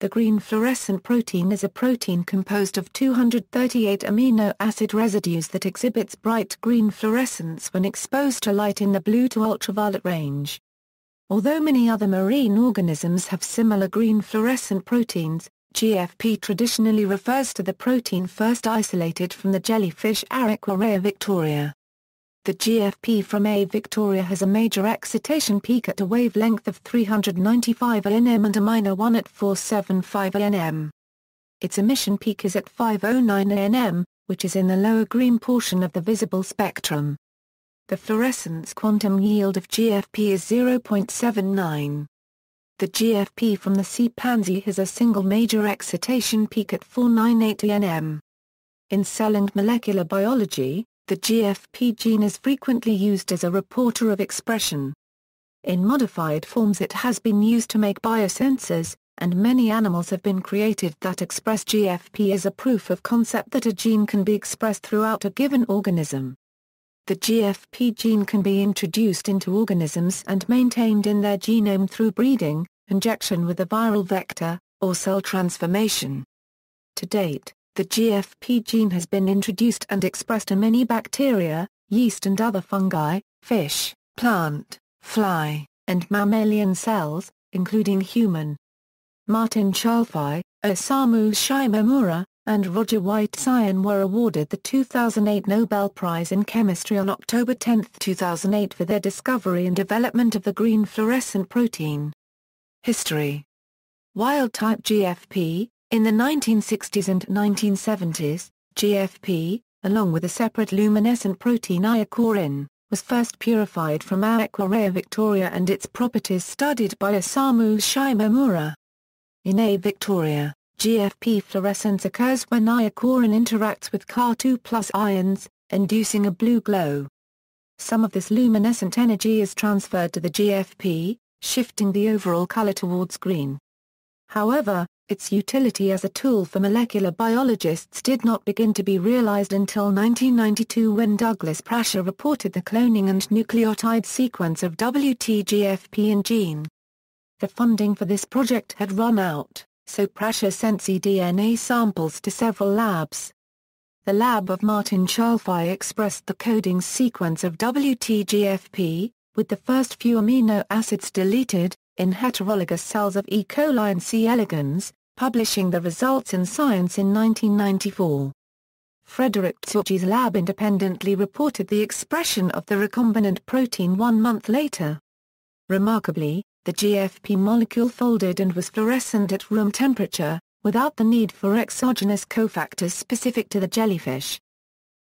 The green fluorescent protein is a protein composed of 238 amino acid residues that exhibits bright green fluorescence when exposed to light in the blue to ultraviolet range. Although many other marine organisms have similar green fluorescent proteins, GFP traditionally refers to the protein first isolated from the jellyfish Aequorea victoria. The GFP from Aequorea has a major excitation peak at a wavelength of 395 nm and a minor one at 475 nm. Its emission peak is at 509 nm, which is in the lower green portion of the visible spectrum. The fluorescence quantum yield of GFP is 0.79. The GFP from the sea pansy has a single major excitation peak at 498 nm. In cell and molecular biology, the GFP gene is frequently used as a reporter of expression. In modified forms it has been used to make biosensors, and many animals have been created that express GFP as a proof of concept that a gene can be expressed throughout a given organism. The GFP gene can be introduced into organisms and maintained in their genome through breeding, injection with a viral vector, or cell transformation. To date, the GFP gene has been introduced and expressed in many bacteria, yeast and other fungi, fish, plant, fly, and mammalian cells, including human. Martin Chalfie, Osamu Shimomura, and Roger Tsien were awarded the 2008 Nobel Prize in Chemistry on October 10, 2008 for their discovery and development of the green fluorescent protein. History. Wild-type GFP. In the 1960s and 1970s, GFP, along with a separate luminescent protein Aequorea, was first purified from Aequorea victoria and its properties studied by Osamu Shimomura. In Aequorea, GFP fluorescence occurs when Aequorea interacts with Ca2+ ions, inducing a blue glow. Some of this luminescent energy is transferred to the GFP, shifting the overall color towards green. However, its utility as a tool for molecular biologists did not begin to be realized until 1992 when Douglas Prasher reported the cloning and nucleotide sequence of WT-GFP in gene. The funding for this project had run out, so Prasher sent cDNA samples to several labs. The lab of Martin Chalfie expressed the coding sequence of WT-GFP, with the first few amino acids deleted, in heterologous cells of E. coli and C. elegans, publishing the results in Science in 1994. Frederick Tsouchi's lab independently reported the expression of the recombinant protein 1 month later. Remarkably, the GFP molecule folded and was fluorescent at room temperature, without the need for exogenous cofactors specific to the jellyfish.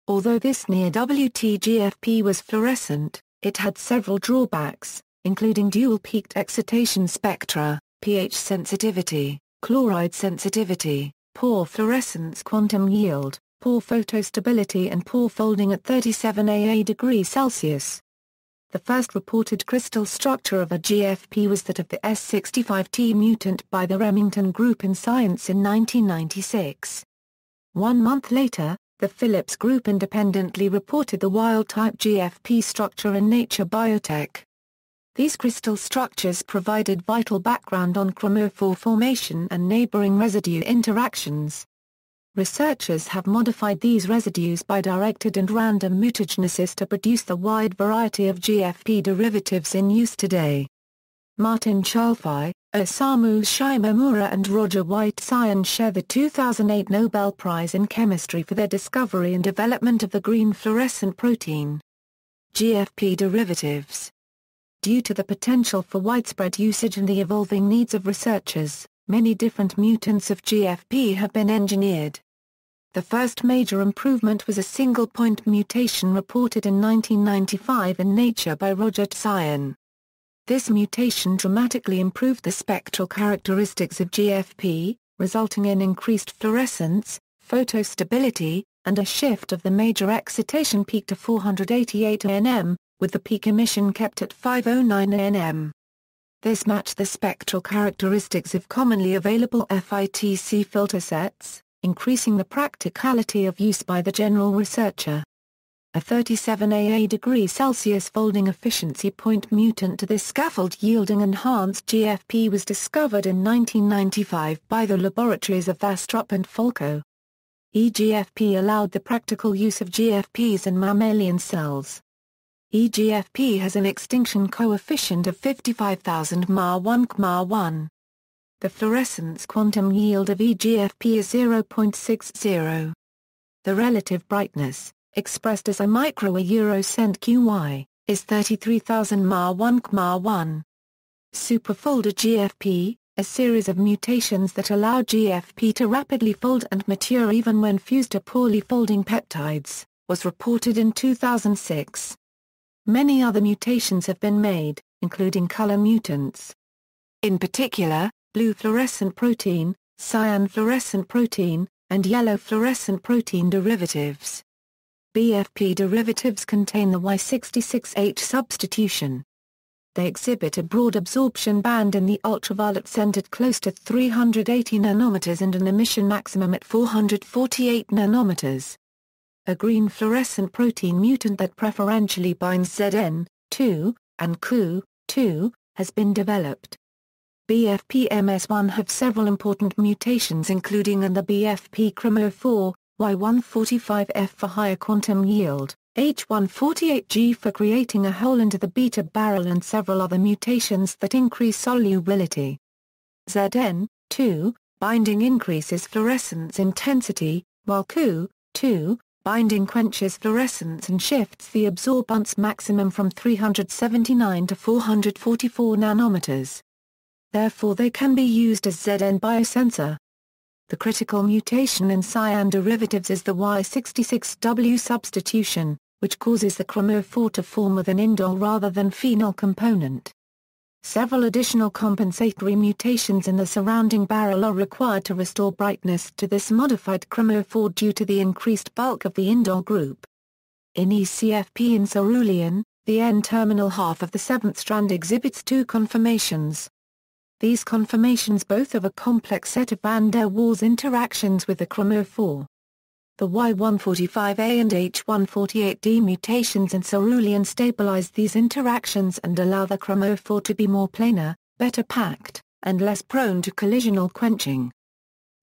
Although this near WT-GFP was fluorescent, it had several drawbacks, including dual-peaked excitation spectra, pH sensitivity, chloride sensitivity, poor fluorescence quantum yield, poor photostability and poor folding at 37 AA degrees Celsius. The first reported crystal structure of a GFP was that of the S65T mutant by the Remington Group in Science in 1996. 1 month later, the Phillips Group independently reported the wild-type GFP structure in Nature Biotech. These crystal structures provided vital background on chromophore formation and neighboring residue interactions. Researchers have modified these residues by directed and random mutagenesis to produce the wide variety of GFP derivatives in use today. Martin Chalfie, Osamu Shimomura and Roger Tsien share the 2008 Nobel Prize in Chemistry for their discovery and development of the green fluorescent protein. GFP derivatives. Due to the potential for widespread usage and the evolving needs of researchers, many different mutants of GFP have been engineered. The first major improvement was a single-point mutation reported in 1995 in Nature by Roger Tsien. This mutation dramatically improved the spectral characteristics of GFP, resulting in increased fluorescence, photostability, and a shift of the major excitation peak to 488 nm, with the peak emission kept at 509 nm. This matched the spectral characteristics of commonly available FITC filter sets, increasing the practicality of use by the general researcher. a 37 AA degree Celsius folding efficiency point mutant to this scaffold yielding enhanced GFP was discovered in 1995 by the laboratories of Vastrup and Folco. EGFP allowed the practical use of GFPs in mammalian cells. EGFP has an extinction coefficient of 55,000 Ma1 Kma1. The fluorescence quantum yield of EGFP is 0.60. The relative brightness, expressed as a microeurocent QY, is 33,000 Ma1 Kma1. Superfolded GFP, a series of mutations that allow GFP to rapidly fold and mature even when fused to poorly folding peptides, was reported in 2006. Many other mutations have been made, including color mutants. In particular, blue fluorescent protein, cyan fluorescent protein, and yellow fluorescent protein derivatives. BFP derivatives contain the Y66H substitution. They exhibit a broad absorption band in the ultraviolet centered close to 380 nanometers and an emission maximum at 448 nanometers. A green fluorescent protein mutant that preferentially binds Zn2 and Cu2 has been developed. BFP-MS1 have several important mutations including in the BFP chromo4, Y145F for higher quantum yield, H148G for creating a hole into the beta barrel and several other mutations that increase solubility. Zn2 binding increases fluorescence intensity, while Cu2 binding quenches fluorescence and shifts the absorbance maximum from 379 to 444 nanometers. Therefore they can be used as Zn biosensor. The critical mutation in cyan derivatives is the Y66W substitution, which causes the chromo4 to form with an indole rather than phenol component. Several additional compensatory mutations in the surrounding barrel are required to restore brightness to this modified chromo4 due to the increased bulk of the indole group. In ECFP in cerulean, the N-terminal half of the seventh strand exhibits two conformations. These conformations both have a complex set of van der Waals interactions with the chromo4. The Y145A and H148D mutations in cerulean stabilize these interactions and allow the chromo4 to be more planar, better packed, and less prone to collisional quenching.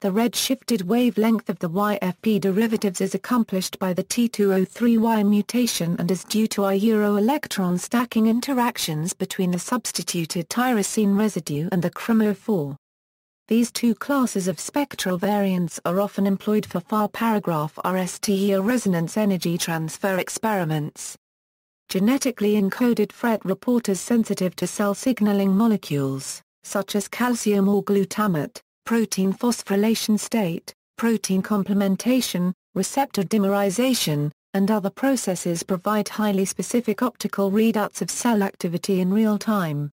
The red-shifted wavelength of the YFP derivatives is accomplished by the T203Y mutation and is due to electron stacking interactions between the substituted tyrosine residue and the chromo4. These two classes of spectral variants are often employed for far paragraph RST or resonance energy transfer experiments. Genetically encoded FRET reporters sensitive to cell signaling molecules, such as calcium or glutamate, protein phosphorylation state, protein complementation, receptor dimerization, and other processes provide highly specific optical readouts of cell activity in real time.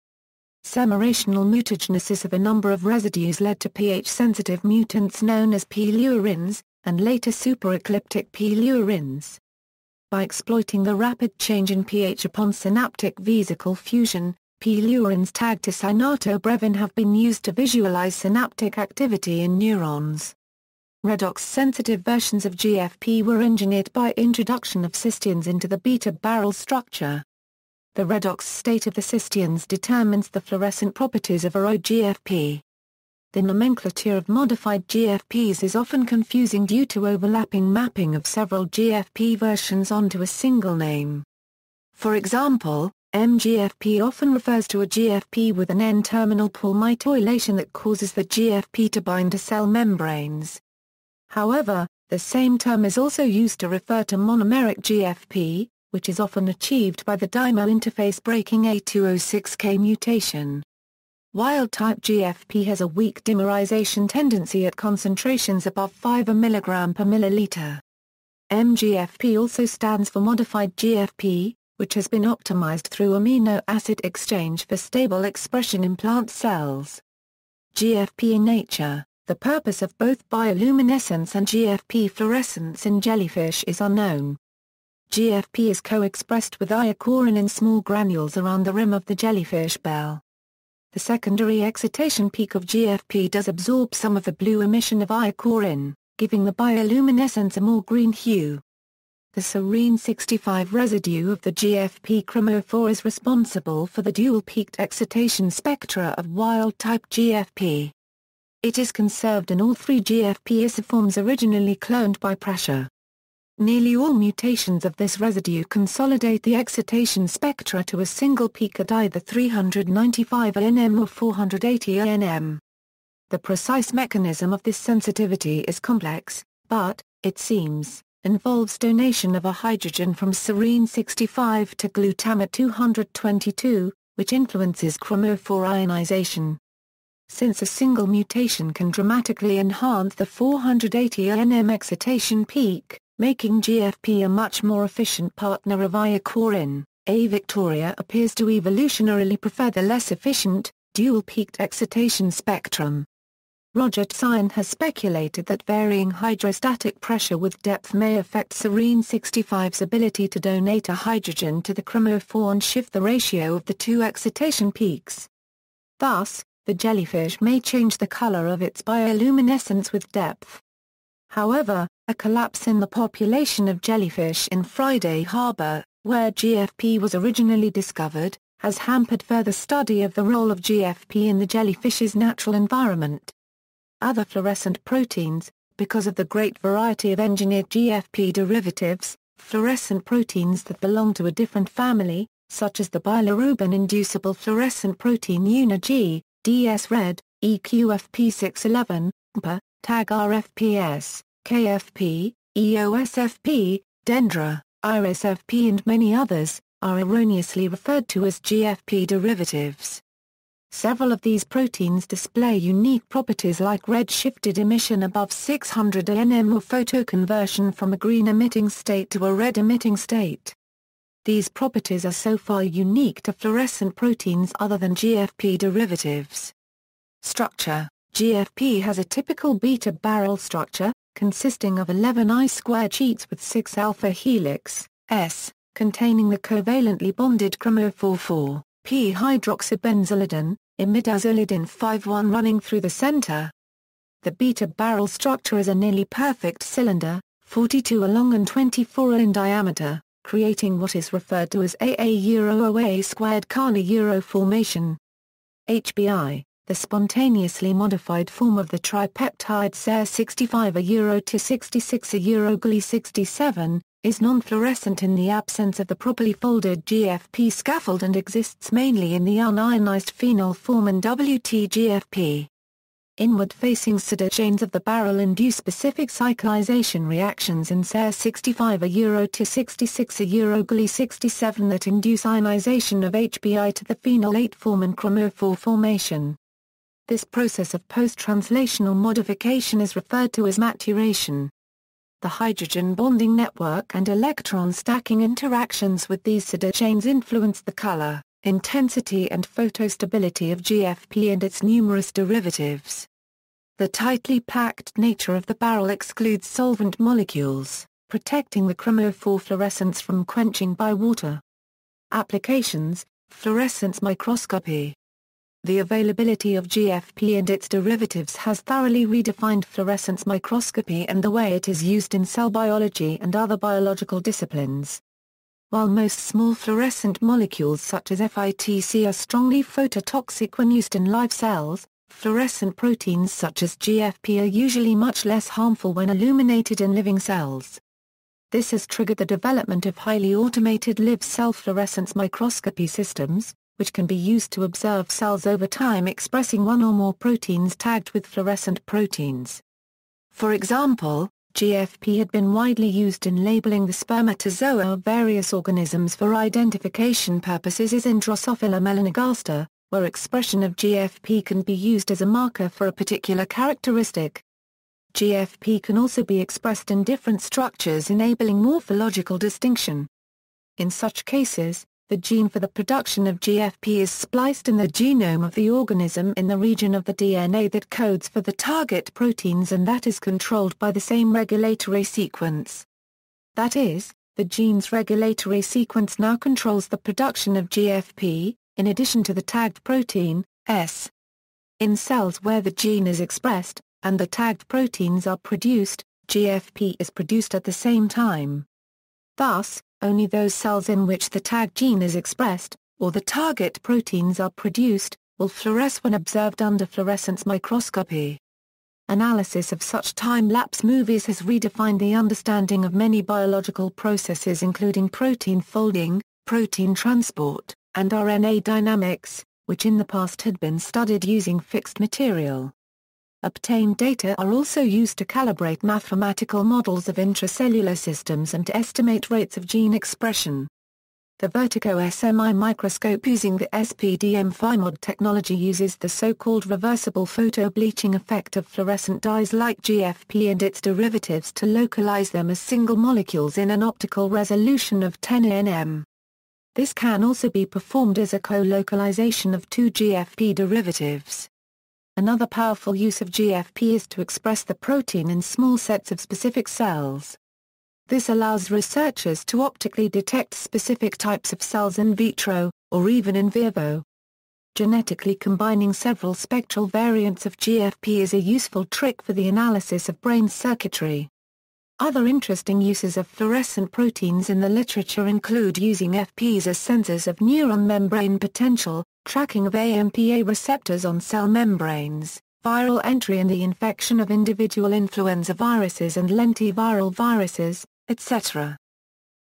Semirational mutagenesis of a number of residues led to pH-sensitive mutants known as P-leuarins, and later superecliptic P-leuarins. By exploiting the rapid change in pH upon synaptic vesicle fusion, P-leuarins tagged to cyanatobrevin have been used to visualize synaptic activity in neurons. Redox-sensitive versions of GFP were engineered by introduction of cysteines into the beta barrel structure. The redox state of the cysteines determines the fluorescent properties of a GFP. The nomenclature of modified GFPs is often confusing due to overlapping mapping of several GFP versions onto a single name. For example, MGFP often refers to a GFP with an N-terminal palmitoylation that causes the GFP to bind to cell membranes. However, the same term is also used to refer to monomeric GFP, which is often achieved by the dimer interface breaking A206K mutation. Wild-type GFP has a weak dimerization tendency at concentrations above 5 mg per milliliter. MGFP also stands for modified GFP, which has been optimized through amino acid exchange for stable expression in plant cells. GFP in nature, the purpose of both bioluminescence and GFP fluorescence in jellyfish is unknown. GFP is co-expressed with Aequorea in small granules around the rim of the jellyfish bell. The secondary excitation peak of GFP does absorb some of the blue emission of Aequorea, giving the bioluminescence a more green hue. The serine 65 residue of the GFP chromophore is responsible for the dual-peaked excitation spectra of wild-type GFP. It is conserved in all three GFP isoforms originally cloned by pressure. Nearly all mutations of this residue consolidate the excitation spectra to a single peak at either 395 ANM or 480 ANM. The precise mechanism of this sensitivity is complex, but, it seems, involves donation of a hydrogen from serine 65 to glutamate 222, which influences chromophore ionization. Since a single mutation can dramatically enhance the 480 ANM excitation peak, making GFP a much more efficient partner of Aequorea, Aequorea appears to evolutionarily prefer the less efficient, dual-peaked excitation spectrum. Roger Tsien has speculated that varying hydrostatic pressure with depth may affect serine 65's ability to donate a hydrogen to the chromophore and shift the ratio of the two excitation peaks. Thus, the jellyfish may change the color of its bioluminescence with depth. However, a collapse in the population of jellyfish in Friday Harbor, where GFP was originally discovered, has hampered further study of the role of GFP in the jellyfish's natural environment. Other fluorescent proteins, because of the great variety of engineered GFP derivatives, fluorescent proteins that belong to a different family, such as the bilirubin-inducible fluorescent protein UNA-G, DS-Red, EQFP611, MPA, TAG-RFPS, KFP, EOSFP, Dendra, IRISFP and many others, are erroneously referred to as GFP derivatives. Several of these proteins display unique properties like red-shifted emission above 600 ANM or photoconversion from a green-emitting state to a red-emitting state. These properties are so far unique to fluorescent proteins other than GFP derivatives. Structure: GFP has a typical beta barrel structure, consisting of 11 I-squared sheets with 6 alpha helix, S, containing the covalently bonded chromophore 4-p-hydroxybenzolidine, imidazolidine 5,1 running through the center. The beta barrel structure is a nearly perfect cylinder, 42 long and 24 in diameter, creating what is referred to as AA-OA squared Carney-Euro formation. HBI, the spontaneously modified form of the tripeptide SER65A-T66A-Gly67, is non-fluorescent in the absence of the properly folded GFP scaffold and exists mainly in the unionized phenol form and WT-GFP. Inward-facing pseudogenes of the barrel induce specific cyclization reactions in SER65A-T66A-Gly67 that induce ionization of HBI to the phenol 8 form and chromophore formation. This process of post-translational modification is referred to as maturation. The hydrogen bonding network and electron stacking interactions with these pseudogenes influence the color, intensity and photostability of GFP and its numerous derivatives. The tightly packed nature of the barrel excludes solvent molecules, protecting the chromophore fluorescence from quenching by water. Applications: fluorescence microscopy. The availability of GFP and its derivatives has thoroughly redefined fluorescence microscopy and the way it is used in cell biology and other biological disciplines. While most small fluorescent molecules such as FITC are strongly phototoxic when used in live cells, fluorescent proteins such as GFP are usually much less harmful when illuminated in living cells. This has triggered the development of highly automated live cell fluorescence microscopy systems, which can be used to observe cells over time expressing one or more proteins tagged with fluorescent proteins. For example, GFP had been widely used in labeling the spermatozoa of various organisms for identification purposes as in Drosophila melanogaster, where expression of GFP can be used as a marker for a particular characteristic. GFP can also be expressed in different structures enabling morphological distinction. In such cases, the gene for the production of GFP is spliced in the genome of the organism in the region of the DNA that codes for the target proteins and that is controlled by the same regulatory sequence. That is, the gene's regulatory sequence now controls the production of GFP, in addition to the tagged protein, S. In cells where the gene is expressed, and the tagged proteins are produced, GFP is produced at the same time. Thus, only those cells in which the tag gene is expressed, or the target proteins are produced, will fluoresce when observed under fluorescence microscopy. Analysis of such time-lapse movies has redefined the understanding of many biological processes including protein folding, protein transport, and RNA dynamics, which in the past had been studied using fixed material. Obtained data are also used to calibrate mathematical models of intracellular systems and to estimate rates of gene expression. The Vertigo SMI microscope using the SPDM FIMOD technology uses the so-called reversible photobleaching effect of fluorescent dyes like GFP and its derivatives to localize them as single molecules in an optical resolution of 10 nm. This can also be performed as a co-localization of two GFP derivatives. Another powerful use of GFP is to express the protein in small sets of specific cells. This allows researchers to optically detect specific types of cells in vitro, or even in vivo. Genetically combining several spectral variants of GFP is a useful trick for the analysis of brain circuitry. Other interesting uses of fluorescent proteins in the literature include using FPs as sensors of neuron membrane potential, tracking of AMPA receptors on cell membranes, viral entry and the infection of individual influenza viruses and lentiviral viruses, etc.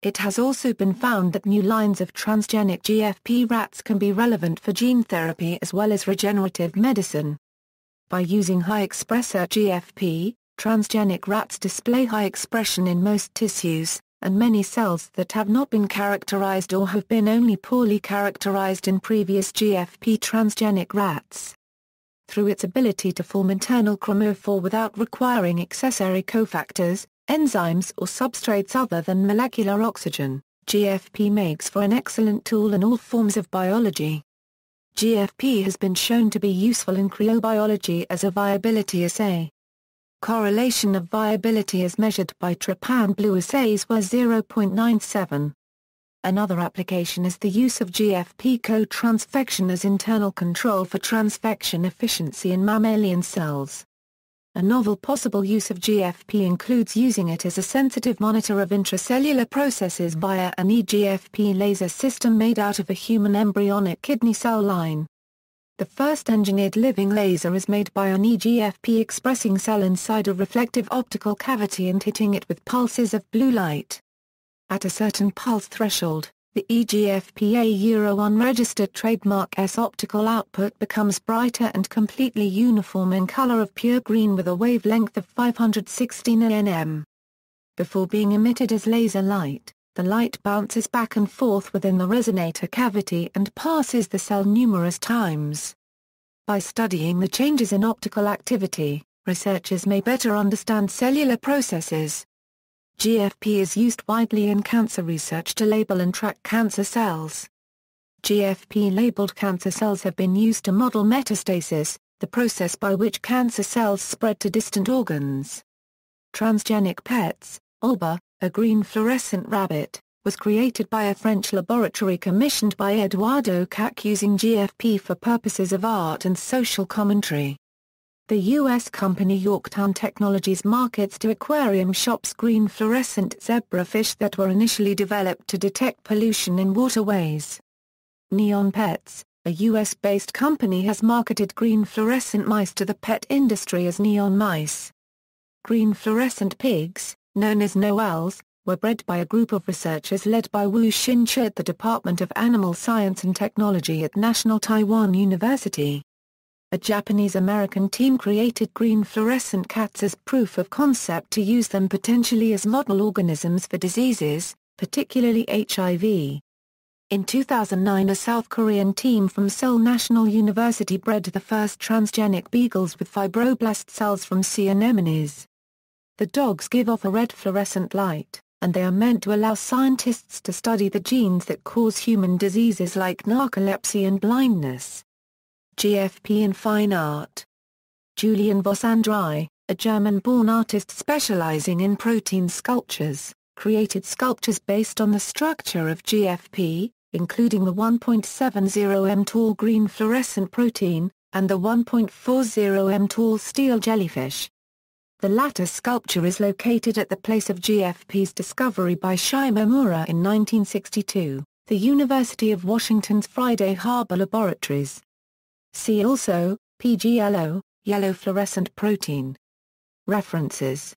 It has also been found that new lines of transgenic GFP rats can be relevant for gene therapy as well as regenerative medicine. By using high-expressor GFP, transgenic rats display high expression in most tissues, and many cells that have not been characterized or have been only poorly characterized in previous GFP transgenic rats. Through its ability to form internal chromophore without requiring accessory cofactors, enzymes or substrates other than molecular oxygen, GFP makes for an excellent tool in all forms of biology. GFP has been shown to be useful in cryobiology as a viability assay. Correlation of viability as measured by trypan blue assays was 0.97. Another application is the use of GFP co-transfection as internal control for transfection efficiency in mammalian cells. A novel possible use of GFP includes using it as a sensitive monitor of intracellular processes via an eGFP laser system made out of a human embryonic kidney cell line. The first engineered living laser is made by an eGFP expressing cell inside a reflective optical cavity and hitting it with pulses of blue light. At a certain pulse threshold, the eGFP unregistered trademark S optical output becomes brighter and completely uniform in color of pure green with a wavelength of 516 nm. Before being emitted as laser light, the light bounces back and forth within the resonator cavity and passes the cell numerous times. By studying the changes in optical activity, researchers may better understand cellular processes. GFP is used widely in cancer research to label and track cancer cells. GFP-labeled cancer cells have been used to model metastasis, the process by which cancer cells spread to distant organs. Transgenic PETs, Olba, a green fluorescent rabbit, was created by a French laboratory commissioned by Eduardo Cac using GFP for purposes of art and social commentary. The U.S. company Yorktown Technologies markets to aquarium shops green fluorescent zebrafish that were initially developed to detect pollution in waterways. Neon Pets, a U.S.-based company, has marketed green fluorescent mice to the pet industry as neon mice. Green fluorescent pigs, known as Noels, were bred by a group of researchers led by Wu Xin-Chu at the Department of Animal Science and Technology at National Taiwan University. A Japanese-American team created green fluorescent cats as proof of concept to use them potentially as model organisms for diseases, particularly HIV. In 2009, a South Korean team from Seoul National University bred the first transgenic beagles with fibroblast cells from sea anemones. The dogs give off a red fluorescent light, and they are meant to allow scientists to study the genes that cause human diseases like narcolepsy and blindness. GFP in fine art. Julian Voss-Andrei, a German-born artist specializing in protein sculptures, created sculptures based on the structure of GFP, including the 1.70 m tall green fluorescent protein, and the 1.40 m tall steel jellyfish. The latter sculpture is located at the place of GFP's discovery by Shimomura in 1962, the University of Washington's Friday Harbor Laboratories. See also, PGLO, yellow fluorescent protein. References.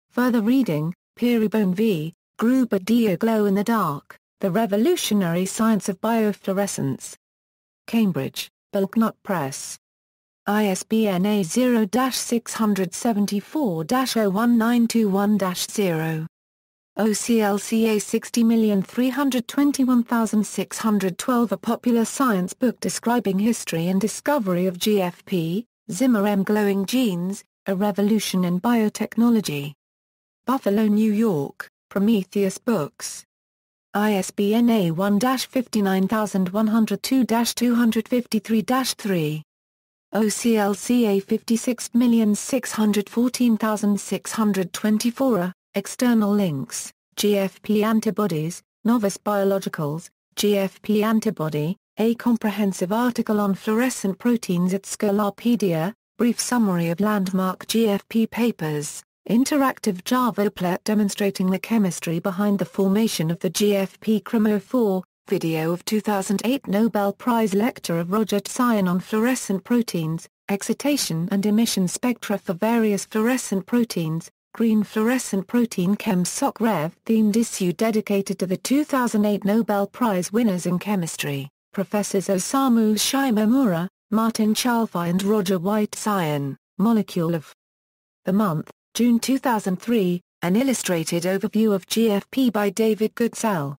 Further reading, Peerybone v. Gruber Dio Glow in the Dark, The Revolutionary Science of Biofluorescence. Cambridge, Bulknut Press. ISBN A0-674-01921-0. OCLCA 60321612. A popular science book describing history and discovery of GFP, Zimmer M. Glowing Genes, A Revolution in Biotechnology. Buffalo, New York, Prometheus Books. ISBN A1-59102-253-3. OCLCA 56614624. External links, GFP antibodies, Novus Biologicals, GFP antibody, a comprehensive article on fluorescent proteins at Scolopedia, brief summary of landmark GFP papers, interactive Java applet demonstrating the chemistry behind the formation of the GFP chromophore, video of 2008 Nobel Prize lecture of Roger Tsien on fluorescent proteins, excitation and emission spectra for various fluorescent proteins, Green Fluorescent Protein Chem Soc Rev themed issue dedicated to the 2008 Nobel Prize winners in chemistry, Professors Osamu Shimomura, Martin Chalfie and Roger White. Tsien, Molecule of the Month, June 2003, an illustrated overview of GFP by David Goodsell.